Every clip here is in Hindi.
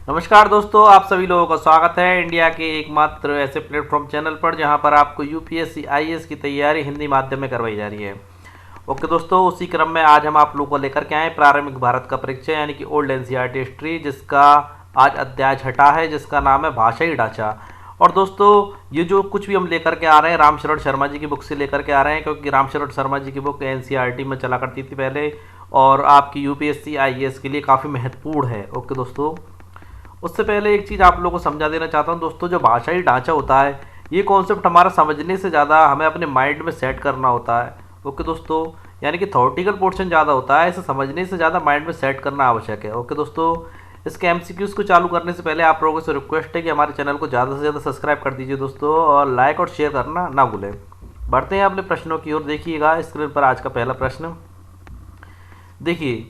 नमस्कार दोस्तों, आप सभी लोगों का स्वागत है इंडिया के एकमात्र ऐसे प्लेटफॉर्म चैनल पर जहां पर आपको यूपीएससी आईएएस की तैयारी हिंदी माध्यम में करवाई जा रही है। ओके दोस्तों, उसी क्रम में आज हम आप लोगों को लेकर के आए प्रारंभिक भारत का परिचय यानी कि ओल्ड एनसीईआरटी हिस्ट्री, जिसका आज अध्याय छठा है, जिसका नाम है भाषाई ढांचा। और दोस्तों, ये जो कुछ भी हम लेकर के आ रहे हैं रामशरण शर्मा जी की बुक से लेकर के आ रहे हैं, क्योंकि रामशरण शर्मा जी की बुक एनसीईआरटी में चला करती थी पहले और आपकी यूपीएससी आईएएस के लिए काफ़ी महत्वपूर्ण है। ओके दोस्तों, उससे पहले एक चीज़ आप लोगों को समझा देना चाहता हूँ दोस्तों, जो भाषाई ढांचा होता है ये कॉन्सेप्ट हमारा समझने से ज़्यादा हमें अपने माइंड में सेट करना होता है। ओके दोस्तों, यानी कि थॉरेटिकल पोर्शन ज़्यादा होता है, इसे समझने से ज़्यादा माइंड में सेट करना आवश्यक है। ओके दोस्तों, इसके एमसीक्यूज़ को चालू करने से पहले आप लोगों से रिक्वेस्ट है कि हमारे चैनल को ज़्यादा से ज़्यादा सब्सक्राइब कर दीजिए दोस्तों, और लाइक और शेयर करना ना भूलें। बढ़ते हैं अपने प्रश्नों की ओर। देखिएगा स्क्रीन पर आज का पहला प्रश्न। देखिए,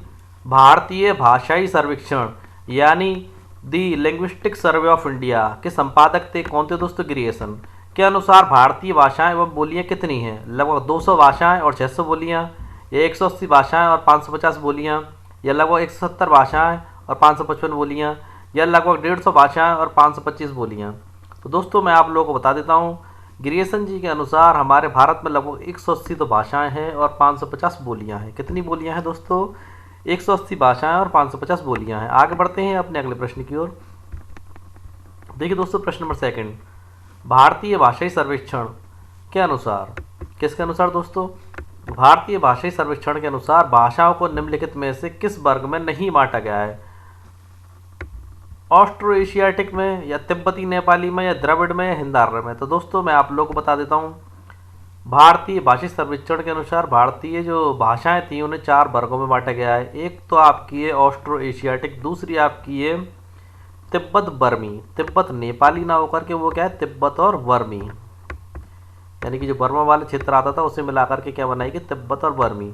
भारतीय भाषाई सर्वेक्षण यानी दी लिंग्विस्टिक सर्वे ऑफ इंडिया के संपादक थे कौन थे दोस्तों? ग्रियर्सन। के अनुसार भारतीय भाषाएं व बोलियां कितनी हैं? लगभग 200 भाषाएं और 600 बोलियां, या 180 भाषाएं और 550 बोलियां, या लगभग 170 भाषाएं और 555 बोलियां, या लगभग 150 भाषाएं और 525 बोलियां। तो दोस्तों मैं आप लोगों को बता देता हूँ, ग्रियर्सन जी के अनुसार हमारे भारत में लगभग 180 तो भाषाएं हैं और 550 बोलियां हैं। कितनी बोलियां हैं दोस्तों? 180 भाषाएं और 550 बोलियां हैं। आगे बढ़ते हैं अपने अगले प्रश्न की ओर। देखिए दोस्तों, प्रश्न नंबर सेकंड। भारतीय भाषाई सर्वेक्षण के अनुसार, किसके अनुसार दोस्तों? भारतीय भाषाई सर्वेक्षण के अनुसार भाषाओं को निम्नलिखित में से किस वर्ग में नहीं बांटा गया है? ऑस्ट्रो एशियाटिक में, या तिब्बती नेपाली में, या द्रविड़ में, या हिंदारय में? तो दोस्तों मैं आप लोगों को बता देता हूँ, भारतीय भाषी सर्वेक्षण के अनुसार भारतीय जो भाषाएं थी उन्हें 4 वर्गों में बांटा गया है। एक तो आपकी है ऑस्ट्रो एशियाटिक, दूसरी आपकी है तिब्बत बर्मी। तिब्बत नेपाली ना होकर के वो क्या है, तिब्बत और बर्मी, यानी कि जो बर्मा वाले क्षेत्र आता था उसे मिलाकर के क्या बनाएगी, तिब्बत और बर्मी।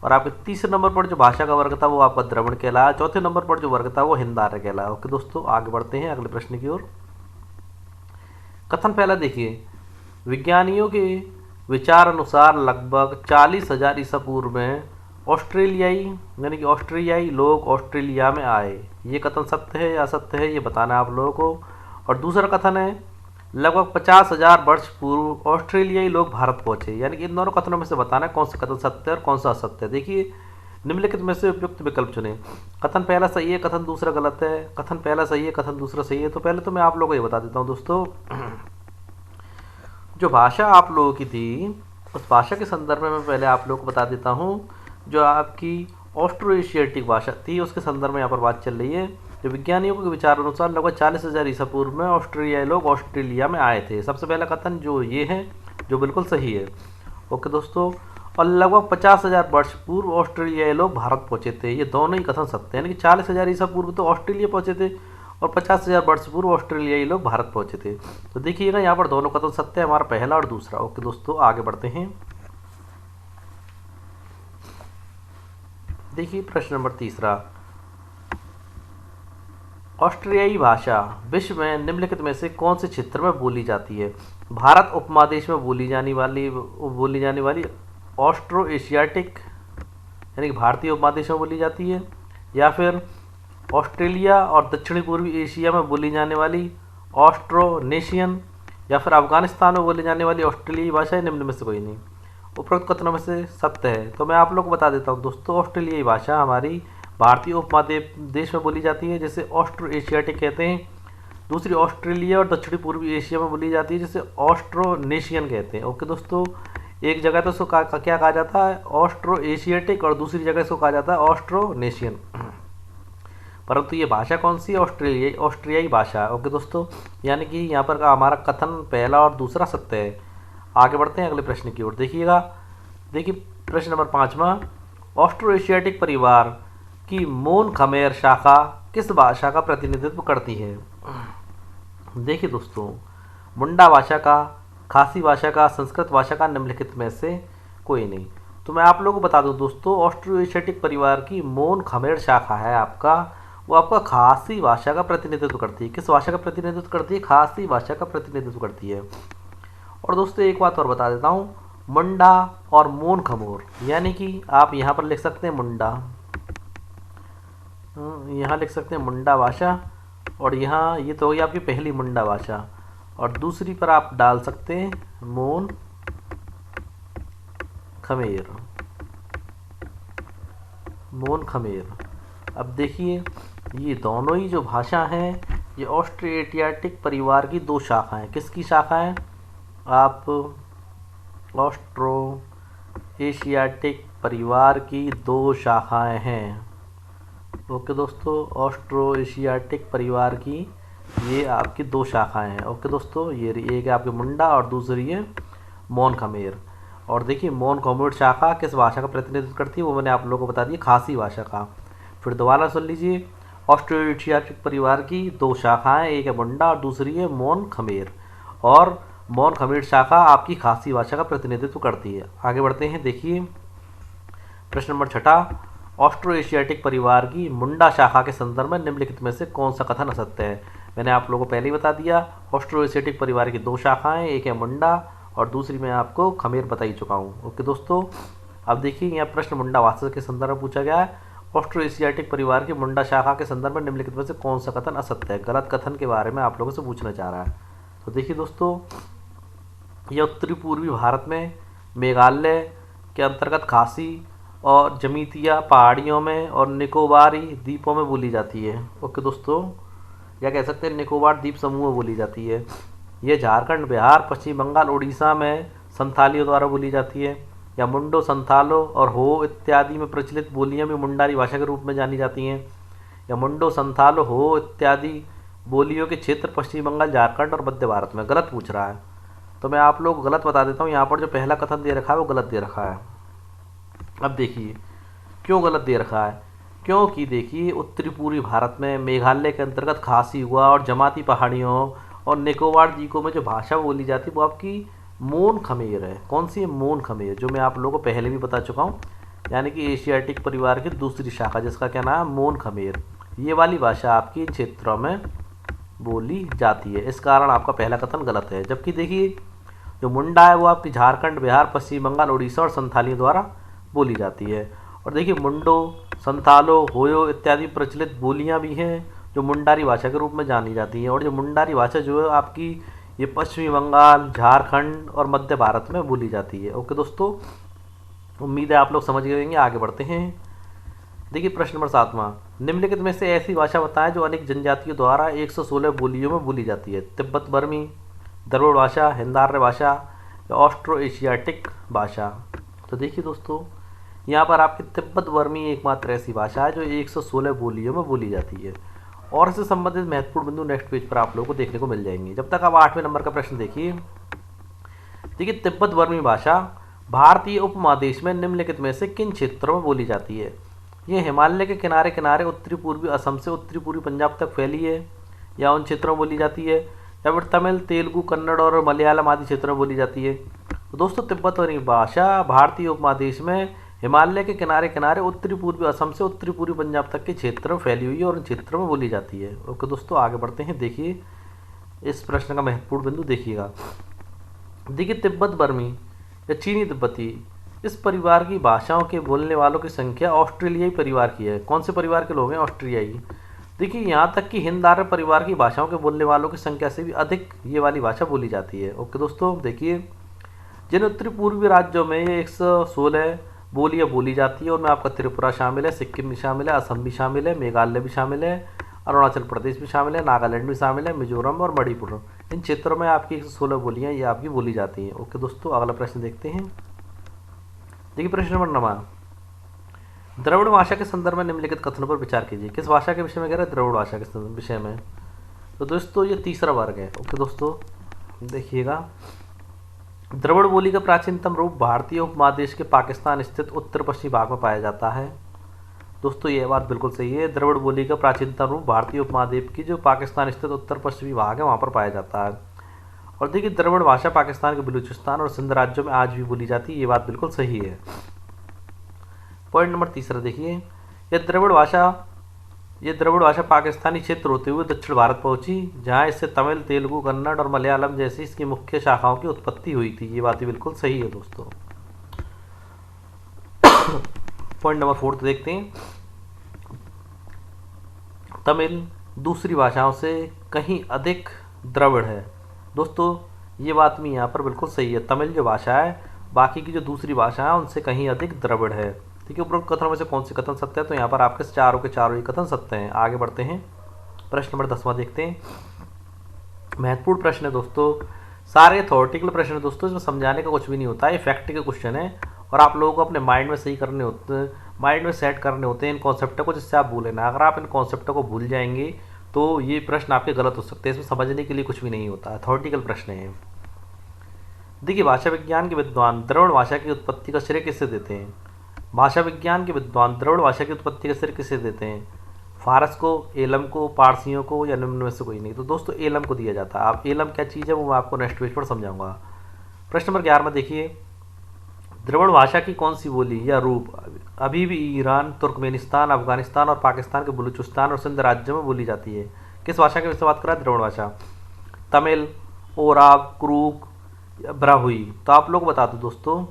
और आपके तीसरे नंबर पर जो भाषा का वर्ग था वो आपका द्रविड़ कहलाया। चौथे नंबर पर जो वर्ग था वो हिंदारय कहलाया। ओके दोस्तों, आगे बढ़ते हैं अगले प्रश्न की ओर। कथन पहला देखिए, विज्ञानियों के विचार अनुसार लगभग 40,000 ईसा पूर्व में ऑस्ट्रेलियाई यानी कि ऑस्ट्रियाई लोग ऑस्ट्रेलिया में आए। ये कथन सत्य है या असत्य है, ये बताना है आप लोगों को। और दूसरा कथन है, लगभग 50,000 वर्ष पूर्व ऑस्ट्रेलियाई लोग भारत पहुंचे। यानी कि इन दोनों कथनों में से बताना है कौन सा कथन सत्य है और कौन सा असत्य है। देखिए, निम्नलिखित में से उपयुक्त विकल्प चुने। कथन पहला सही है, कथन दूसरा गलत है। कथन पहला सही है, कथन दूसरा सही है। तो पहले तो मैं आप लोगों को ये बता देता हूँ दोस्तों, जो भाषा आप लोगों की थी उस भाषा के संदर्भ में मैं पहले आप लोगों को बता देता हूँ। जो आपकी ऑस्ट्रो एशियाटिक भाषा थी उसके संदर्भ में यहाँ पर बात चल रही है। जो विज्ञानियों के विचार अनुसार लगभग 40,000 ईसा पूर्व में ऑस्ट्रेलियाई लोग ऑस्ट्रेलिया में आए थे। सबसे पहला कथन जो ये है, जो बिल्कुल सही है। ओके दोस्तों, और लगभग 50,000 वर्ष पूर्व ऑस्ट्रेलियाई लोग भारत पहुंचे थे। ये दोनों ही कथन सत्य है, यानी कि 40,000 ईसा पूर्व तो ऑस्ट्रेलिया पहुंचे थे और 50,000 वर्ष पूर्व ऑस्ट्रेलियाई लोग भारत पहुंचे थे। तो देखिएगा यहाँ पर दोनों कथन सत्य है, हमारा पहला और दूसरा। ओके दोस्तों, आगे बढ़ते हैं। देखिए प्रश्न नंबर तीसरा, ऑस्ट्रियाई भाषा विश्व में निम्नलिखित में से कौन से क्षेत्र में बोली जाती है? भारत उपमहादेश में बोली जाने वाली ऑस्ट्रो एशियाटिक यानी कि भारतीय उपमहादेश में बोली जाती है, या फिर ऑस्ट्रेलिया और दक्षिणी पूर्वी एशिया में बोली जाने वाली ऑस्ट्रोनेशियन, या फिर अफगानिस्तान में बोली जाने वाली ऑस्ट्रेलियाई भाषा है? निम्न में से कोई नहीं। उपरोक्त कथनों में से सत्य है। तो मैं आप लोग को बता देता हूँ दोस्तों, ऑस्ट्रेलियाई भाषा हमारी भारतीय उपमहादेश में बोली जाती है जिसे ऑस्ट्रो एशियाटिक कहते हैं। दूसरी ऑस्ट्रेलिया और दक्षिणी पूर्वी एशिया में बोली जाती है जिसे ऑस्ट्रोनेशियन कहते हैं। ओके दोस्तों, एक जगह तो इसको क्या कहा जाता है, ऑस्ट्रो एशियाटिक, और दूसरी जगह इसको कहा जाता है ऑस्ट्रोनेशियन। परंतु ये भाषा कौन सी? ऑस्ट्रियाई भाषा। ओके दोस्तों, यानी कि यहाँ पर हमारा कथन पहला और दूसरा सत्य है। आगे बढ़ते हैं अगले प्रश्न की ओर। देखिएगा, देखिए प्रश्न नंबर 5वां, ऑस्ट्रो एशियाटिक परिवार की मोन खमेर शाखा किस भाषा का प्रतिनिधित्व करती है? देखिए दोस्तों, मुंडा भाषा का, खासी भाषा का, संस्कृत भाषा का, निम्नलिखित में से कोई नहीं। तो मैं आप लोगों को बता दूं दोस्तों, ऑस्ट्रो एशियाटिक परिवार की मोन खमेर शाखा है आपका, वो आपका खासी भाषा का प्रतिनिधित्व करती है। किस भाषा का प्रतिनिधित्व करती है? खासी भाषा का प्रतिनिधित्व करती है। और दोस्तों एक बात और बता देता हूँ, मुंडा और मोन खमोर, यानी कि आप यहाँ पर लिख सकते हैं मुंडा, यहाँ लिख सकते हैं मुंडा भाषा, और यहाँ ये तो होगी आपकी पहली मुंडा भाषा, और दूसरी पर आप डाल सकते हैं मोन खमेर। मोन खमेर। अब देखिए ये दोनों ही जो भाषा हैं ये ऑस्ट्रो एशियाटिक परिवार की दो शाखाएं। किसकी शाखाएं? आप ऑस्ट्रो एशियाटिक परिवार की दो शाखाएं हैं। ओके दोस्तों, ऑस्ट्रो एशियाटिक परिवार की ये आपकी दो शाखाएं हैं। ओके दोस्तों, ये एक है आपकी मुंडा और दूसरी है मोन खमेर। और देखिए मोन खमेर शाखा किस भाषा का प्रतिनिधित्व करती है वो मैंने आप लोगों को बता दिया, खासी भाषा का। फिर दोबारा सुन लीजिए, ऑस्ट्रो एशियाटिक परिवार की दो शाखाएं, एक है मुंडा और दूसरी है मोन खमेर, और मोन खमेर शाखा आपकी खासी भाषा का प्रतिनिधित्व करती है। आगे बढ़ते हैं, देखिए प्रश्न नंबर 6, ऑस्ट्रो एशियाटिक परिवार की मुंडा शाखा के संदर्भ में निम्नलिखित में से कौन सा कथन असत्य है? मैंने आप लोगों को पहले ही बता दिया, ऑस्ट्रो एशियाटिक परिवार की दो शाखाएं, एक है मुंडा और दूसरी मैं आपको खमेर बता ही चुका हूँ। ओके दोस्तों, अब देखिए यहाँ प्रश्न मुंडा भाषा के संदर्भ में पूछा गया है, ऑस्ट्रो एशियाटिक परिवार की मुंडा शाखा के संदर्भ में निम्नलिखित में से कौन सा कथन असत्य है? गलत कथन के बारे में आप लोगों से पूछना चाह रहा है। तो देखिए दोस्तों, यह उत्तरी पूर्वी भारत में मेघालय के अंतर्गत खासी और जमीतिया पहाड़ियों में और निकोबारी द्वीपों में बोली जाती है। ओके दोस्तों, या कह सकते हैं निकोबार द्वीप समूह में बोली जाती है। ये झारखंड, बिहार, पश्चिम बंगाल, उड़ीसा में संथालियों द्वारा बोली जाती है। या मुंडो, संथालो और हो इत्यादि में प्रचलित बोलियां भी मुंडारी भाषा के रूप में जानी जाती हैं। या मुंडो, संथालो, हो इत्यादि बोलियों के क्षेत्र पश्चिम बंगाल, झारखंड और मध्य भारत में। गलत पूछ रहा है, तो मैं आप लोग गलत बता देता हूँ। यहाँ पर जो पहला कथन दे रखा है वो गलत दे रखा है। अब देखिए क्यों गलत दे रखा है, क्योंकि देखिए उत्तरी पूर्वी भारत में मेघालय के अंतर्गत खासी हुआ और जमाती पहाड़ियों और निकोबार द्वीपों में जो भाषा बोली जाती है वो आपकी मोन खमेर है। कौन सी है? मोन खमेर, जो मैं आप लोगों को पहले भी बता चुका हूँ, यानी कि एशियाटिक परिवार की दूसरी शाखा जिसका क्या नाम है? मोन खमेर। ये वाली भाषा आपकी इन क्षेत्रों में बोली जाती है, इस कारण आपका पहला कथन गलत है। जबकि देखिए जो मुंडा है वो आपकी झारखंड, बिहार, पश्चिम बंगाल, उड़ीसा और संथालियों द्वारा बोली जाती है। और देखिए मुंडो, संथालो, होयो इत्यादि प्रचलित बोलियां भी हैं जो मुंडारी भाषा के रूप में जानी जाती हैं। और जो मुंडारी भाषा जो है आपकी ये पश्चिमी बंगाल, झारखंड और मध्य भारत में बोली जाती है। ओके दोस्तों, उम्मीद है आप लोग समझ गए होंगे। आगे बढ़ते हैं, देखिए प्रश्न नंबर 7, निम्नलिखित में से ऐसी भाषा बताएं जो अनेक जनजातियों द्वारा 116 बोलियों में बोली जाती है? तिब्बत बर्मी, द्रविड़ भाषा, हिंदार्य भाषा या ऑस्ट्रो एशियाटिक भाषा? तो देखिए दोस्तों, यहाँ पर आपकी तिब्बत बर्मी एकमात्र ऐसी भाषा है जो 116 बोलियों में बोली जाती है। और इससे संबंधित महत्वपूर्ण बिंदु नेक्स्ट पेज पर आप लोगों को देखने को मिल जाएंगे। जब तक आप 8वें नंबर का प्रश्न देखिए, तिब्बत बर्मी भाषा भारतीय उपमहादेश में निम्नलिखित में से किन क्षेत्रों में बोली जाती है? ये हिमालय के किनारे किनारे उत्तरी पूर्वी असम से उत्तरी पूर्वी पंजाब तक फैली है, या उन क्षेत्रों में बोली जाती है, या फिर तमिल, तेलुगु, कन्नड़ और मलयालम आदि क्षेत्रों में बोली जाती है? तो दोस्तों तिब्बत बर्मी भाषा भारतीय उपमहादेश में हिमालय के किनारे किनारे उत्तरी पूर्वी असम से उत्तरी पूर्वी पंजाब तक के क्षेत्र में फैली हुई है और उन क्षेत्रों में बोली जाती है। ओके दोस्तों, आगे बढ़ते हैं। देखिए इस प्रश्न का महत्वपूर्ण बिंदु देखिएगा। देखिए तिब्बत बर्मी या चीनी तिब्बती, इस परिवार की भाषाओं के बोलने वालों की संख्या ऑस्ट्रेलियाई परिवार की है। कौन से परिवार के लोग हैं? ऑस्ट्रेलियाई। देखिए यहाँ तक कि हिंद आर्य परिवार की भाषाओं के बोलने वालों की संख्या से भी अधिक ये वाली भाषा बोली जाती है। ओके दोस्तों, देखिए जिन उत्तरी पूर्वी राज्यों में ये 116 बोलियाँ बोली जाती है उनमें आपका त्रिपुरा शामिल है, सिक्किम भी शामिल है, असम भी शामिल है, मेघालय भी शामिल है, अरुणाचल प्रदेश भी शामिल है, नागालैंड भी शामिल है, मिजोरम और मणिपुर। इन क्षेत्रों में आपकी 116 बोलियाँ ये आपकी बोली जाती हैं। ओके दोस्तों, अगला प्रश्न देखते हैं। देखिए प्रश्न नंबर 9, द्रविड़ भाषा के संदर्भ में निम्नलिखित कथनों पर विचार कीजिए। किस भाषा के विषय में कह रहे हैं? द्रविड़ भाषा के विषय में। तो दोस्तों ये तीसरा वर्ग है। ओके दोस्तों देखिएगा, द्रविड़ बोली का प्राचीनतम रूप भारतीय उपमहादेश के पाकिस्तान स्थित उत्तर पश्चिमी भाग में पाया जाता है। दोस्तों ये बात बिल्कुल सही है, द्रविड़ बोली का प्राचीनतम रूप भारतीय उपमहाद्वीप की जो पाकिस्तान स्थित उत्तर पश्चिमी भाग है वहाँ पर पाया जाता है। और देखिए द्रविड़ भाषा पाकिस्तान के बलूचिस्तान और सिंध राज्यों में आज भी बोली जाती है, ये बात बिल्कुल सही है। पॉइंट नंबर 3 देखिए, ये द्रविड़ भाषा पाकिस्तानी क्षेत्र होते हुए दक्षिण भारत पहुंची, जहां इससे तमिल, तेलुगु, कन्नड़ और मलयालम जैसी इसकी मुख्य शाखाओं की उत्पत्ति हुई थी। ये बात बिल्कुल सही है दोस्तों। पॉइंट नंबर 4 देखते हैं, तमिल, दूसरी भाषाओं से कहीं अधिक द्रविड़ है। दोस्तों ये बात भी यहाँ पर बिल्कुल सही है। तमिल जो भाषा है बाकी की जो दूसरी भाषा है उनसे कहीं अधिक द्रविड़ है। ठीक है, उपरोक्त कथनों में से कौन सी कथन सत्य है? तो यहाँ पर आपके चारों के चारों ही कथन सत्य हैं। आगे बढ़ते हैं, प्रश्न नंबर 10वां देखते हैं। महत्वपूर्ण प्रश्न है दोस्तों, सारे अथॉरिटिकल प्रश्न है दोस्तों, इसमें समझाने का कुछ भी नहीं होता है। ये फैक्ट के क्वेश्चन है और आप लोगों को अपने माइंड में सही करने होते हैं, माइंड में सेट करने होते हैं इन कॉन्सेप्टों को, जिससे आप भूलें ना। अगर आप इन कॉन्सेप्टों को भूल जाएंगे तो ये प्रश्न आपके गलत हो सकते हैं। इसमें समझने के लिए कुछ भी नहीं होता, अथॉरिटिकल प्रश्न है। देखिए, भाषा विज्ञान के विद्वान द्रविड़ भाषा की उत्पत्ति का श्रेय किसे देते हैं? भाषा विज्ञान के विद्वान द्रविड़ भाषा की उत्पत्ति का श्रेय किसे देते हैं? फारस को, एलम को, पारसियों को, या निम्न में से कोई नहीं? तो दोस्तों एलम को दिया जाता है। आप एलम क्या चीज़ है वो मैं आपको नेक्स्ट पेज पर समझाऊंगा। प्रश्न नंबर 11 में देखिए, द्रविड़ भाषा की कौन सी बोली या रूप अभी भी ईरान, तुर्कमेनिस्तान, अफगानिस्तान और पाकिस्तान के बलूचिस्तान और सिंध राज्यों में बोली जाती है? किस भाषा की बात कर रहा है? द्रविड़ भाषा। तमिल, ओराव, क्रूक, ब्राहुई? तो आप लोग बता दो दोस्तों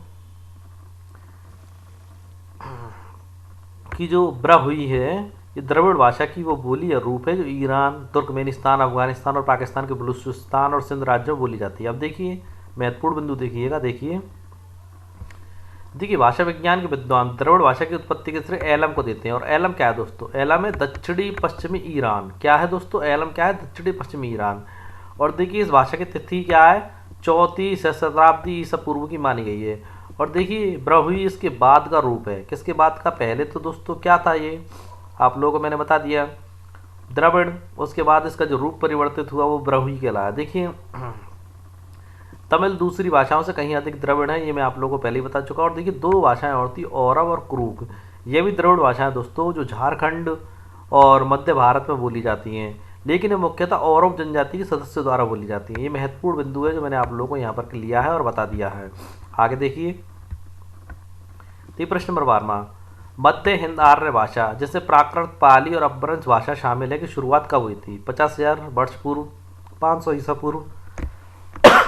कि जो ब्राहुई है ये द्रविड़ भाषा की वो बोली या रूप है जो ईरान, तुर्कमेनिस्तान, अफगानिस्तान और पाकिस्तान के बलूचिस्तान और सिंध राज्यों में बोली जाती है। अब देखिए महत्वपूर्ण बिंदु देखिएगा। देखिए भाषा विज्ञान के विद्वान द्रविड़ भाषा की उत्पत्ति के श्रेय एलम को देते हैं। और एलम क्या है दोस्तों? एलम है दक्षिणी पश्चिमी ईरान। क्या है दोस्तों? एलम क्या है? दक्षिणी पश्चिमी ईरान। और देखिए इस भाषा की तिथि क्या है? 4वीं शताब्दी ईसा पूर्व की मानी गई है। और देखिए ब्राहुई इसके बाद का रूप है। किसके बाद का? पहले तो दोस्तों क्या था ये आप लोगों को मैंने बता दिया, द्रविड़। उसके बाद इसका जो रूप परिवर्तित हुआ वो ब्राहुई कहलाया। देखिए तमिल दूसरी भाषाओं से कहीं अधिक द्रविड़ है, ये मैं आप लोगों को पहले ही बता चुका। और देखिए दो भाषाएं और थी, औरव और क्रूक। ये भी द्रविड़ भाषाएं दोस्तों जो झारखंड और मध्य भारत में बोली जाती हैं, लेकिन ये मुख्यतः औरव जनजाति के सदस्यों द्वारा बोली जाती हैं। ये महत्वपूर्ण बिंदु है जो मैंने आप लोगों को यहाँ पर लिया है और बता दिया है। आगे देखिए, तो प्रश्न नंबर 12, मध्य हिंद आर्य भाषा जिससे प्राकृत, पाली और अपभ्रंश भाषा शामिल है की शुरुआत कब हुई थी? 50,000 वर्ष पूर्व, 500 ईसा पूर्व,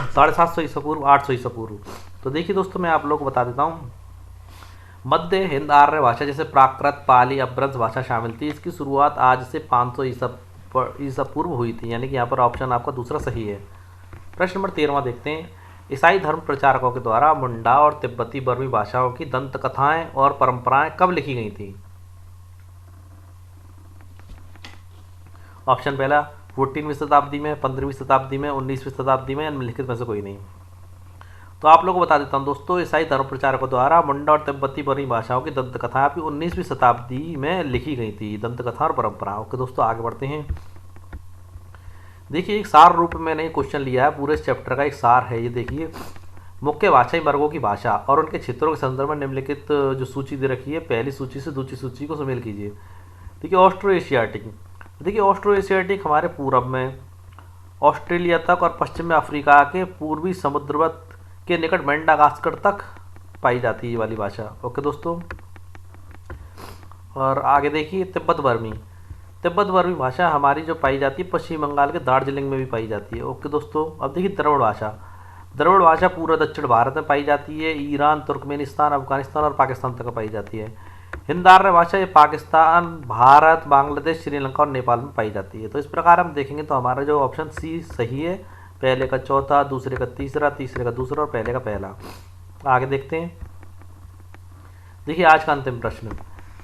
750 ईसा पूर्व, 800 ईसा पूर्व? तो देखिए दोस्तों मैं आप लोगों को बता देता हूँ, मध्य हिंद आर्य भाषा जैसे प्राकृत, पाली, अपभ्रंश भाषा शामिल थी, इसकी शुरुआत आज से 500 ईसा पूर्व हुई थी। यानी कि यहाँ पर ऑप्शन आपका दूसरा सही है। प्रश्न नंबर 13वां देखते हैं, ईसाई धर्म प्रचारकों के द्वारा मुंडा और तिब्बती बर्मी भाषाओं की दंत कथाएं और परंपराएं कब लिखी गई थी? ऑप्शन पहला 14वीं शताब्दी में, 15वीं शताब्दी में, 19वीं शताब्दी में, या निम्नलिखित में से कोई नहीं? तो आप लोगों को बता देता हूँ दोस्तों, ईसाई धर्म प्रचारकों द्वारा मुंडा और तिब्बती बर्मी भाषाओं की दंत कथाएं आपकी 19वीं शताब्दी में लिखी गई थी, दंत कथा और परंपरा। ओके दोस्तों आगे बढ़ते हैं। देखिए एक सार रूप में मैंने क्वेश्चन लिया है, पूरे इस चैप्टर का एक सार है। ये देखिए, मुख्य भाषाई वर्गों की भाषा और उनके क्षेत्रों के संदर्भ में निम्नलिखित जो सूची दे रखी है, पहली सूची से दूसरी सूची को शामिल कीजिए। देखिए ऑस्ट्रो एशियाटिक, देखिए ऑस्ट्रो एशियाटिक हमारे पूरब में ऑस्ट्रेलिया तक और पश्चिम में अफ्रीका के पूर्वी समुद्रवत के निकट मेडागास्कर तक पाई जाती है ये वाली भाषा। ओके दोस्तों, और आगे देखिए तिब्बत बर्मी, तिब्बत बर्मी भाषा हमारी जो पाई जाती है पश्चिम बंगाल के दार्जिलिंग में भी पाई जाती है। ओके दोस्तों, अब देखिए द्रविड़ भाषा, द्रविड़ भाषा पूरा दक्षिण भारत में पाई जाती है, ईरान, तुर्कमेनिस्तान, अफगानिस्तान और पाकिस्तान तक पाई जाती है। हिंद आर्य भाषा ये पाकिस्तान, भारत, बांग्लादेश, श्रीलंका और नेपाल में पाई जाती है। तो इस प्रकार हम देखेंगे तो हमारा जो ऑप्शन सी सही है, पहले का चौथा, दूसरे का तीसरा, तीसरे का दूसरा और पहले का पहला। आगे देखते हैं। देखिए आज का अंतिम प्रश्न,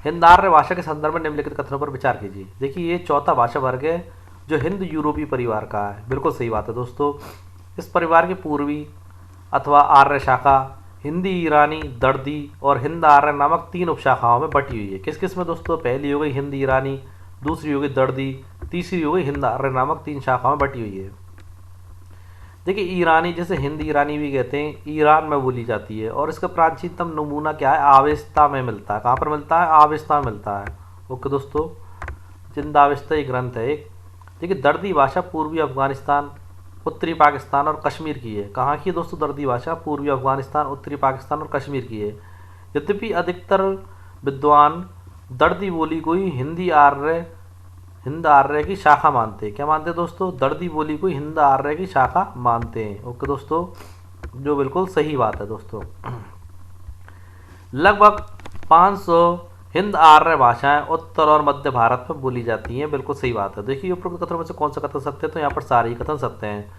हिंद आर्य भाषा के संदर्भ में निम्नलिखित कथनों पर विचार कीजिए। देखिए ये चौथा भाषा वर्ग है जो हिंद यूरोपीय परिवार का है। बिल्कुल सही बात है दोस्तों। इस परिवार की पूर्वी अथवा आर्य शाखा हिंदी, ईरानी, दर्दी और हिंद आर्य नामक 3 उपशाखाओं में बटी हुई है। किस किस में दोस्तों? पहली हो गई हिंदी ईरानी, दूसरी हो गई दर्दी, तीसरी हो गई हिंद आर्य नामक 3 शाखाओं में बटी हुई है। देखिए ईरानी, जैसे हिंदी ईरानी भी कहते हैं, ईरान में बोली जाती है और इसका प्राचीनतम नमूना क्या है? आवेस्ता में मिलता है। कहाँ पर मिलता है? आवेस्ता में मिलता है। ओके दोस्तों, जिंदावेस्ता एक ग्रंथ है एक। देखिए दर्दी भाषा पूर्वी अफगानिस्तान, उत्तरी पाकिस्तान और कश्मीर की है। कहाँ की है दोस्तों? दर्दी भाषा पूर्वी अफगानिस्तान, उत्तरी पाकिस्तान और कश्मीर की है। यद्यपि अधिकतर विद्वान दर्दी बोली को ही हिंद आर्य की शाखा मानते हैं। क्या मानते हैं दोस्तों? दर्दी बोली को हिंद आर्य की शाखा मानते हैं। ओके दोस्तों, जो बिल्कुल सही बात है दोस्तों। लगभग 500 हिंद आर्य भाषाएं उत्तर और मध्य भारत में बोली जाती हैं। बिल्कुल सही बात है। देखिए उपरोक्त कथनों में से कौन सा कथन सत्य है, तो यहाँ पर सारे ही कथन सत्य हैं।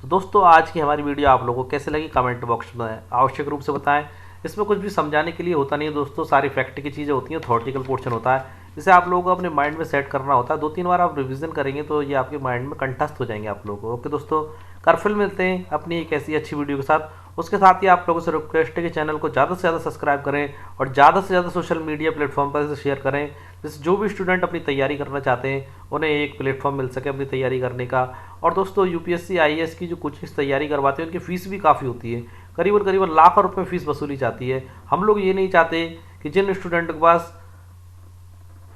तो दोस्तों आज की हमारी वीडियो आप लोगों को कैसे लगी कमेंट बॉक्स में आवश्यक रूप से बताएं। इसमें कुछ भी समझाने के लिए होता नहीं है दोस्तों, सारी फैक्ट की चीज़ें होती हैं, थ्योरेटिकल पोर्शन होता है, जिसे आप लोगों को अपने माइंड में सेट करना होता है। 2-3 बार आप रिवीजन करेंगे तो ये आपके माइंड में कंठस्थ हो जाएंगे आप लोगों को। ओके दोस्तों, कल फिर मिलते हैं अपनी एक ऐसी अच्छी वीडियो के साथ। उसके साथ ही आप लोगों से रिक्वेस्ट है कि चैनल को ज़्यादा से ज़्यादा सब्सक्राइब करें और ज़्यादा से ज़्यादा सोशल मीडिया प्लेटफॉर्म पर इसे शेयर करें, जिससे जो भी स्टूडेंट अपनी तैयारी करना चाहते हैं उन्हें एक प्लेटफॉर्म मिल सके अपनी तैयारी करने का। और दोस्तों यूपीएससी आईएएस की जो कोचिंग्स तैयारी करवाते हैं उनकी फ़ीस भी काफ़ी होती है, करीबन करीबन लाखों रुपये फीस वसूली जाती है। हम लोग ये नहीं चाहते कि जिन स्टूडेंट के पास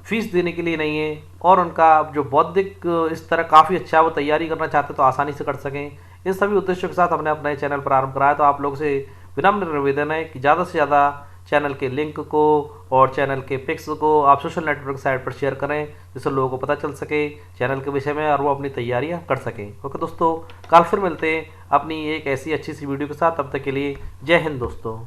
फीस देने के लिए नहीं है और उनका जो बौद्धिक इस तरह काफ़ी अच्छा है, वो तैयारी करना चाहते हैं तो आसानी से कर सकें, इन सभी उद्देश्यों के साथ हमने अपना ये चैनल प्रारंभ कराया। तो आप लोगों से विनम्र निवेदन है कि ज़्यादा से ज़्यादा चैनल के लिंक को और चैनल के पिक्स को आप सोशल नेटवर्क साइट पर शेयर करें, जिससे लोगों को पता चल सके चैनल के विषय में और वो अपनी तैयारियां कर सकें। ओके दोस्तों, कल फिर मिलते हैं अपनी एक ऐसी अच्छी सी वीडियो के साथ। तब तक के लिए जय हिंद दोस्तों।